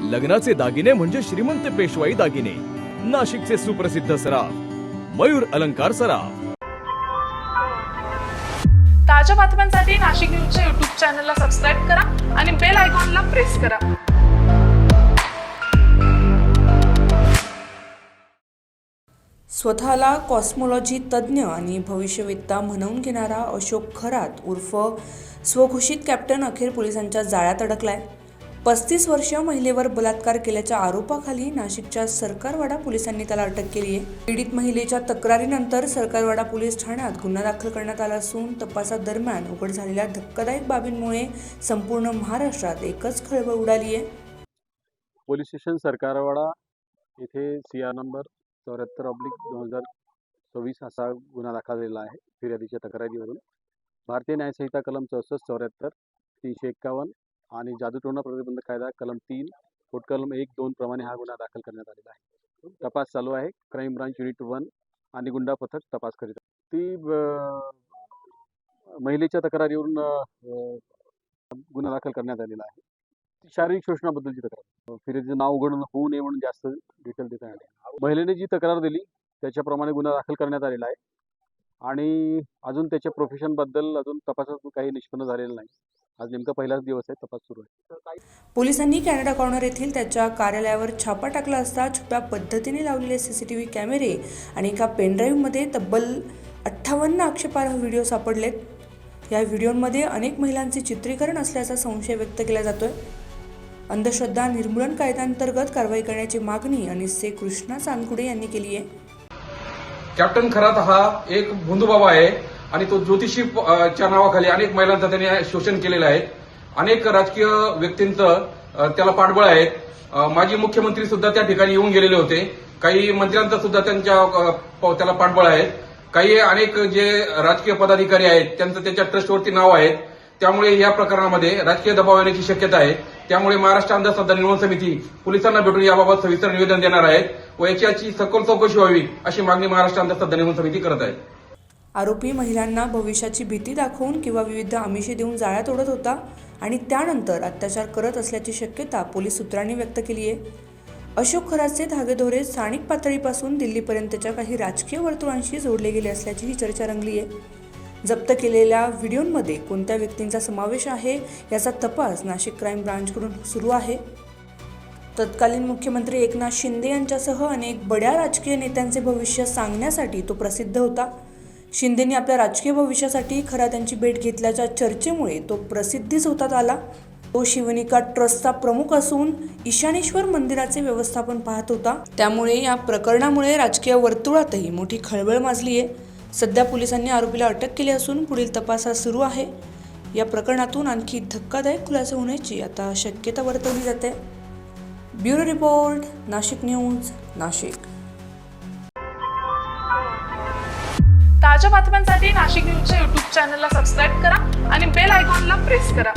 लग्नाचे दागिने म्हणजे श्रीमंत पेशवाई दागिने, नाशिकचे सुप्रसिद्ध सराफ मयूर अलंकार सराफ। ताज्या बातम्यांसाठी नाशिक न्यूजच्या YouTube चॅनलला सबस्क्राईब करा आणि बेल आयकॉनला प्रेस करा। स्वतःला कॉस्मॉलॉजी तज्ज्ञ आणि भविष्यवेत्ता म्हणवून घेणारा अशोक खरात उर्फ स्वघोषित कॅप्टन अखेर पोलिसांच्या जाळ्यात अडकलाय। 35 वर्षीय महिलेवर बलात्कार केल्याच्या आरोपाखाली नाशिकच्या सरकारवाडा पोलिसांनी त्याला अटक केली आहे। पीडित महिलेच्या तक्रारीनंतर सरकारवाडा पोलीस ठाण्यात गुन्हा दाखल करण्यात आला असून तपासादरम्यान उघड झालेल्या धक्कादायक बाबींमुळे संपूर्ण महाराष्ट्रात एकच खळबळ उडाली आहे। पोलीस स्टेशन सरकारवाडा येथे CR नंबर 74/2024 असा गुन्हा दाखल झालेला आहे फिर्यादीच्या तक्रारीवरून। भारतीय न्यायसंहिता कलम 64, 74, 351 आणि जादूटोणा प्रतिबंधक कायदा कलम 3, कलम 1, 2 प्रमाणे हा गुन्हा दाखल करण्यात आलेला आहे। तपास चालू आहे। क्राईम ब्रांच युनिट 1 आणि गुंडा पथक तपास करीत आहे। ती महिलेच्या तक्रारीवरून गुन्हा दाखल करण्यात आलेला आहे। शारीरिक शोषणाबद्दलची तक्रार, फिर्यादीचं नाव उघड होऊ नये म्हणून जास्त डिटेल देता आले। महिलेने जी तक्रार दिली त्याच्याप्रमाणे गुन्हा दाखल करण्यात आलेला आहे आणि अजून त्याच्या प्रोफेशनबद्दल अजून तपासात काही निष्पन्न झालेलं नाही। आज नेमका पहिलाच दिवस आहे, तपास सुरू आहे। पोलिसांनी कॅनडा कॉर्नर येथील त्याच्या कार्यालयावर छापा टाकला असता छुप्या पद्धतीने लावलेले CCTV कॅमेरे आणि एका पेनड्राईव्हमध्ये तब्बल 58 आक्षेपार्ह व्हिडिओ सापडलेत। या व्हिडिओमध्ये अनेक महिलांचे चित्रीकरण असल्याचा संशय व्यक्त केला जातोय। अंधश्रद्धा निर्मूलन कायद्याअंतर्गत कारवाई करण्याची मागणी अनिसे कृष्णा चांदकुडे यांनी केली आहे। कॅप्टन खरात हा एक भोंदूबाबा आहे आणि तो ज्योतिषीच्या नावाखाली अनेक महिलांचं त्याने शोषण केलेलं आहे। अनेक राजकीय व्यक्तींचं त्याला पाठबळ आहे। माजी मुख्यमंत्री सुद्धा त्या ठिकाणी येऊन गेलेले होते। काही मंत्र्यांचं सुद्धा त्याला पाठबळ आहे। काही अनेक जे राजकीय पदाधिकारी आहेत त्यांचं त्याच्या ट्रस्टवरती नाव आहे। त्यामुळे या प्रकरणामध्ये राजकीय दबाव येण्याची शक्यता आहे। त्यामुळे महाराष्ट्र अंधश्रद्धा निर्मूलन समिती पोलिसांना भेटून याबाबत सविस्तर निवेदन देणार आहे व याची सखोल चौकशी व्हावी अशी मागणी महाराष्ट्र अंधश्रद्धा निर्मूलन समिती करत आहे। आरोपी महिलांना भविष्याची भीती दाखवून किंवा विविध आमिषे देऊन जाळ्यात ओढत होता आणि त्यानंतर अत्याचार करत असल्याची शक्यता पोलीस सूत्रांनी व्यक्त केली आहे। अशोक खरातचे धागेदोरे स्थानिक पातळीपासून दिल्लीपर्यंतच्या काही राजकीय वर्तुळांशी जोडले गेले असल्याची ही चर्चा रंगली आहे। जप्त केलेल्या व्हिडिओमध्ये कोणत्या व्यक्तींचा समावेश आहे याचा तपास नाशिक क्राईम ब्रांचकडून सुरू आहे। तत्कालीन मुख्यमंत्री एकनाथ शिंदे यांच्यासह अनेक बड्या राजकीय नेत्यांचे भविष्य सांगण्यासाठी तो प्रसिद्ध होता। शिंदेंनी आपल्या राजकीय भविष्यासाठी खरात यांची भेट घेतल्याच्या चर्चेमुळे तो प्रसिद्धीस होतात आला। तो शिवनिका ट्रस्टचा प्रमुख असून ईशानेश्वर मंदिराचे व्यवस्थापन पाहत होता। त्यामुळे या प्रकरणामुळे राजकीय वर्तुळातही मोठी खळबळ माजली आहे। सध्या पोलिसांनी आरोपीला अटक केली असून पुढील तपास सुरू आहे। या प्रकरणातून आणखी धक्कादायक खुलासे होण्याची आता शक्यता वर्तवली जाते। Bureau report, Nashik news, Nashik. ताज्या बातम्यांसाठी नाशिक न्यूजच्या YouTube चॅनलला सबस्क्राईब करा आणि बेल आयकॉनला प्रेस करा।